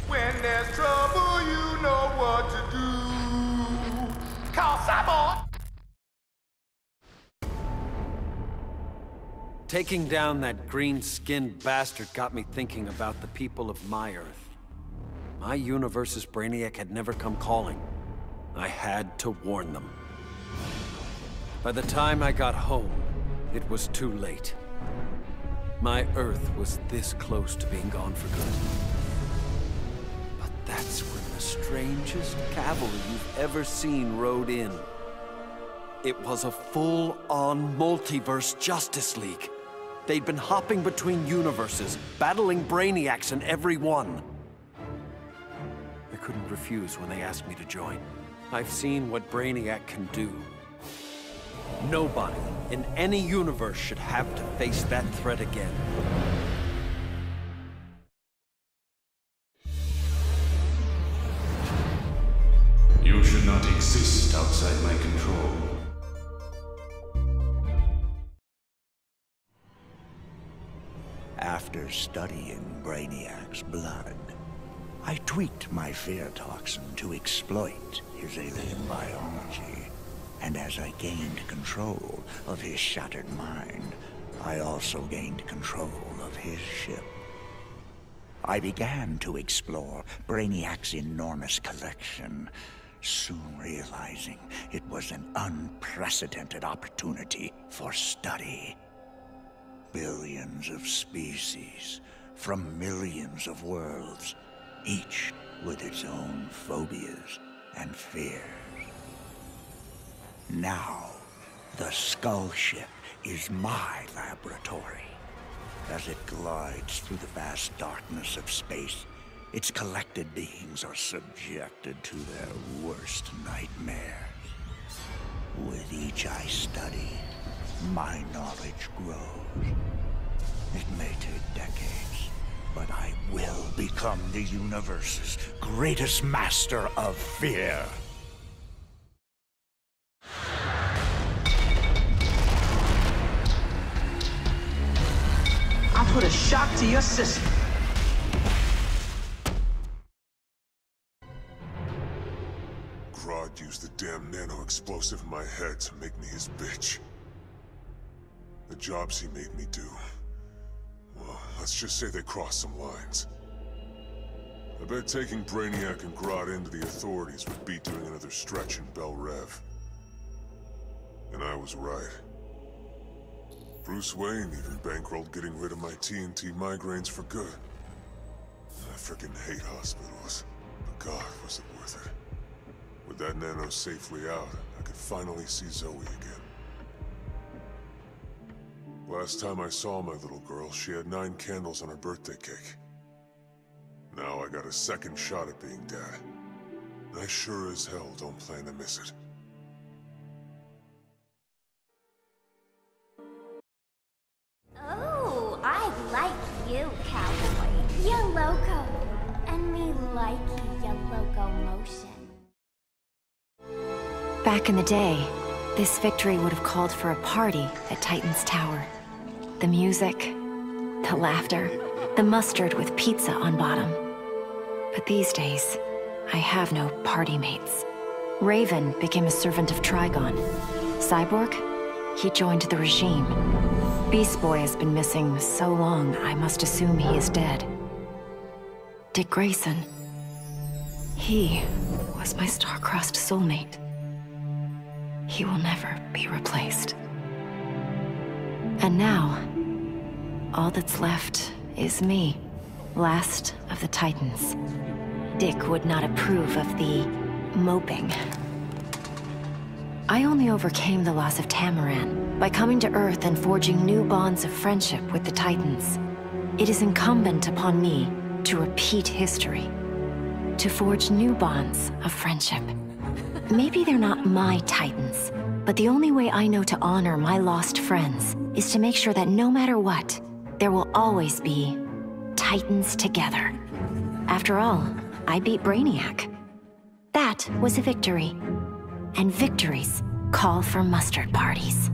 When there's trouble, you know what to do. Call Cyborg! Taking down that green-skinned bastard got me thinking about the people of my Earth. My universe's Brainiac had never come calling. I had to warn them. By the time I got home, it was too late. My Earth was this close to being gone for good. But that's when the strangest cavalry you've ever seen rode in. It was a full-on multiverse Justice League. They'd been hopping between universes, battling Brainiacs in every one. I couldn't refuse when they asked me to join. I've seen what Brainiac can do. Nobody in any universe should have to face that threat again. You should not exist outside my control. After studying Brainiac's blood, I tweaked my fear toxin to exploit his alien biology. And as I gained control of his shattered mind, I also gained control of his ship. I began to explore Brainiac's enormous collection, soon realizing it was an unprecedented opportunity for study. Billions of species from millions of worlds, each with its own phobias and fears. Now, the Skull Ship is my laboratory. As it glides through the vast darkness of space, its collected beings are subjected to their worst nightmares. With each I study, my knowledge grows. It may take decades, but I will become the universe's greatest master of fear. I put a shock to your system. Grodd used the damn nano-explosive in my head to make me his bitch. The jobs he made me do, well, let's just say they crossed some lines. I bet taking Brainiac and Grodd into the authorities would be doing another stretch in Bel Rev. And I was right. Bruce Wayne even bankrolled getting rid of my TNT migraines for good. I frickin' hate hospitals, but God, was it worth it. With that nano safely out, I could finally see Zoe again. Last time I saw my little girl, she had 9 candles on her birthday cake. Now I got a second shot at being dad. I sure as hell don't plan to miss it. Oh, I like you, cowboy. You're loco. And me like your locomotion. Back in the day, this victory would have called for a party at Titan's Tower. The music, the laughter, the mustard with pizza on bottom. But these days, I have no party mates. Raven became a servant of Trigon. Cyborg, he joined the regime. Beast Boy has been missing so long, I must assume he is dead. Dick Grayson, he was my star-crossed soulmate. He will never be replaced. And now, all that's left is me, last of the Titans. Dick would not approve of the moping. I only overcame the loss of Tamaran by coming to Earth and forging new bonds of friendship with the Titans. It is incumbent upon me to repeat history. to forge new bonds of friendship. Maybe they're not my Titans, but the only way I know to honor my lost friends is to make sure that no matter what, there will always be Titans together. After all, I beat Brainiac. That was a victory. And victories call for mustard parties.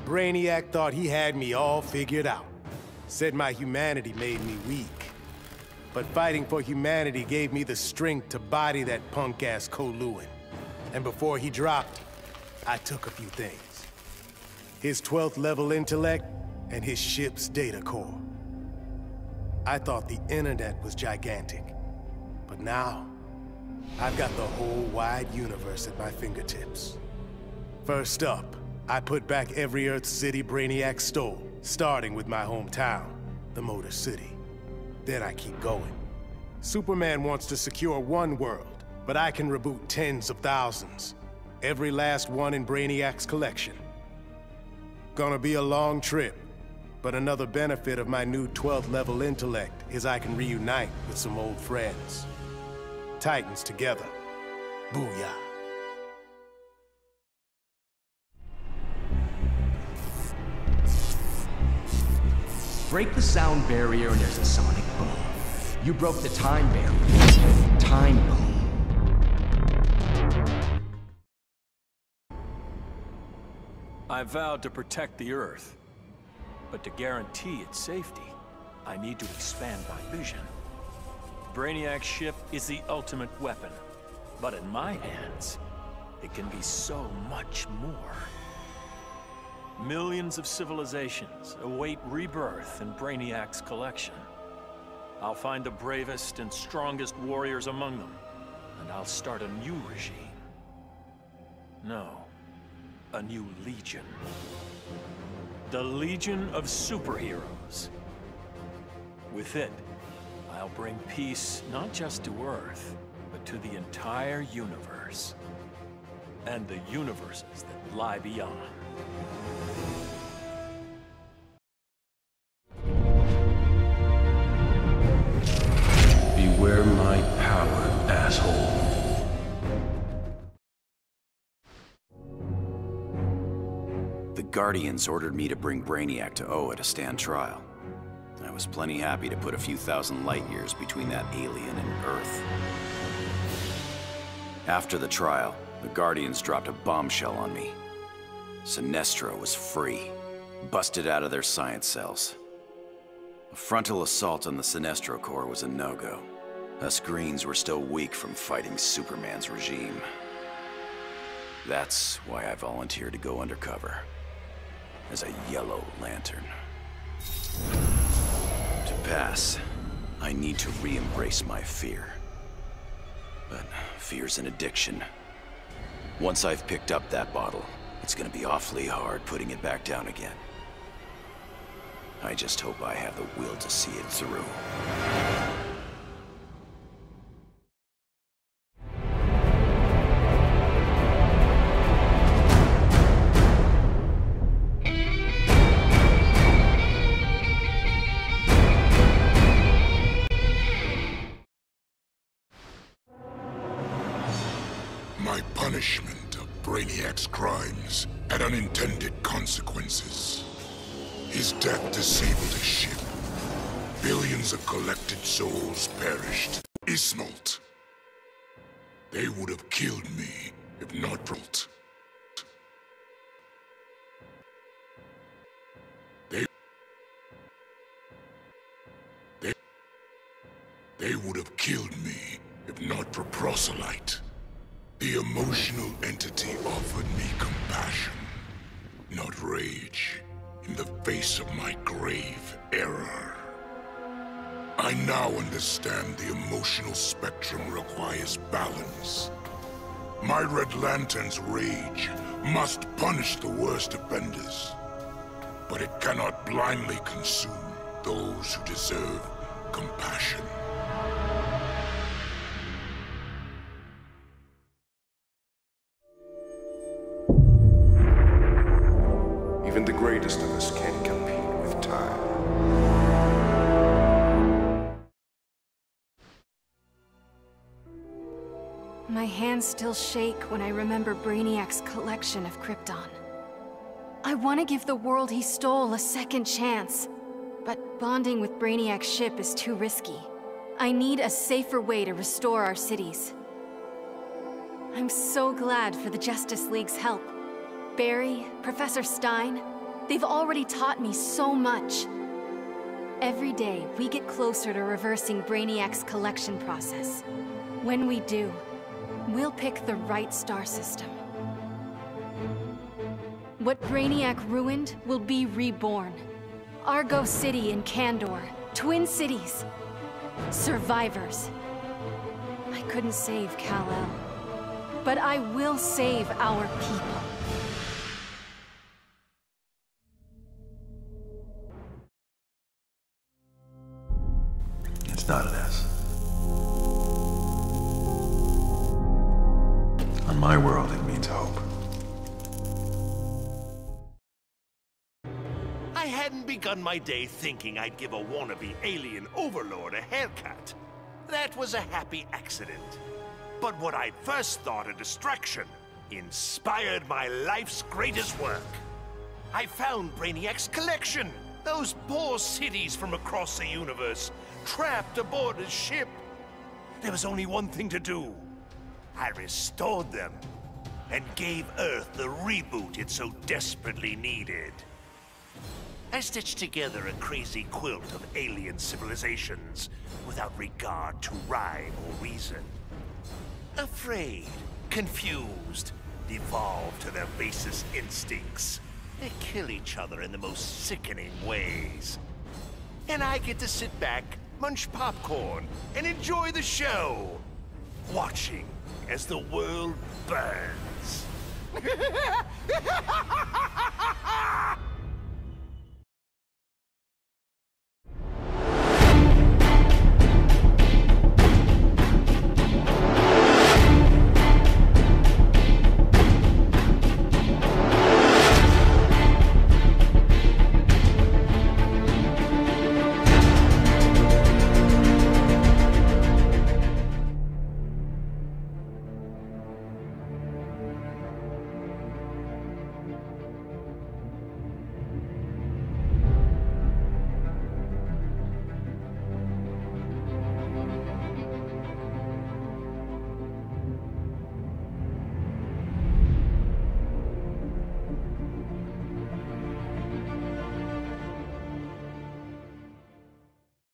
Brainiac thought he had me all figured out. Said my humanity made me weak. But fighting for humanity gave me the strength to body that punk-ass Koluan. And before he dropped, I took a few things. His 12th level intellect and his ship's data core. I thought the internet was gigantic. But now, I've got the whole wide universe at my fingertips. First up, I put back every Earth city Brainiac stole, starting with my hometown, the Motor City. Then I keep going. Superman wants to secure one world, but I can reboot tens of thousands. Every last one in Brainiac's collection. Gonna be a long trip, but another benefit of my new 12th level intellect is I can reunite with some old friends. Titans together. Booyah. Break the sound barrier and there's a sonic boom. You broke the time barrier. Time boom. I vowed to protect the Earth. But to guarantee its safety, I need to expand my vision. Brainiac's ship is the ultimate weapon. But in my hands, it can be so much more. Millions of civilizations await rebirth in Brainiac's collection. I'll find the bravest and strongest warriors among them, and I'll start a new regime. No, a new legion. The Legion of Superheroes. With it, I'll bring peace not just to Earth, but to the entire universe. And the universes that lie beyond. Beware my power, asshole. The Guardians ordered me to bring Brainiac to Oa to stand trial. I was plenty happy to put a few thousand light years between that alien and Earth. After the trial, the Guardians dropped a bombshell on me. Sinestro was free, busted out of their science cells. A frontal assault on the Sinestro Corps was a no-go. Us Greens were still weak from fighting Superman's regime. That's why I volunteered to go undercover. As a Yellow Lantern. To pass, I need to re-embrace my fear. But fear's an addiction. Once I've picked up that bottle, it's gonna be awfully hard putting it back down again. I just hope I have the will to see it through. My punishment of Brainiac's crimes had unintended consequences. His death disabled his ship. Billions of collected souls perished. Ismalt. They would have killed me if not Brult. They would have killed me if not for Proselyte. The emotional entity offered me compassion, not rage, in the face of my grave error. I now understand the emotional spectrum requires balance. My Red Lantern's rage must punish the worst offenders, but it cannot blindly consume those who deserve compassion. Even the greatest of us can't compete with time. My hands still shake when I remember Brainiac's collection of Krypton. I want to give the world he stole a second chance, but bonding with Brainiac's ship is too risky. I need a safer way to restore our cities. I'm so glad for the Justice League's help. Barry, Professor Stein, they've already taught me so much. Every day, we get closer to reversing Brainiac's collection process. When we do, we'll pick the right star system. What Brainiac ruined will be reborn. Argo City and Kandor, Twin Cities. Survivors. I couldn't save Kal-El, but I will save our people. It's not an S. On my world, it means hope. I hadn't begun my day thinking I'd give a wannabe alien overlord a haircut. That was a happy accident. But what I'd first thought a distraction inspired my life's greatest work. I found Brainiac's collection. Those poor cities from across the universe, trapped aboard his ship. There was only one thing to do. I restored them and gave Earth the reboot it so desperately needed. I stitched together a crazy quilt of alien civilizations without regard to rhyme or reason. Afraid, confused, devolved to their basest instincts. They kill each other in the most sickening ways. And I get to sit back, munch popcorn, and enjoy the show, watching as the world burns.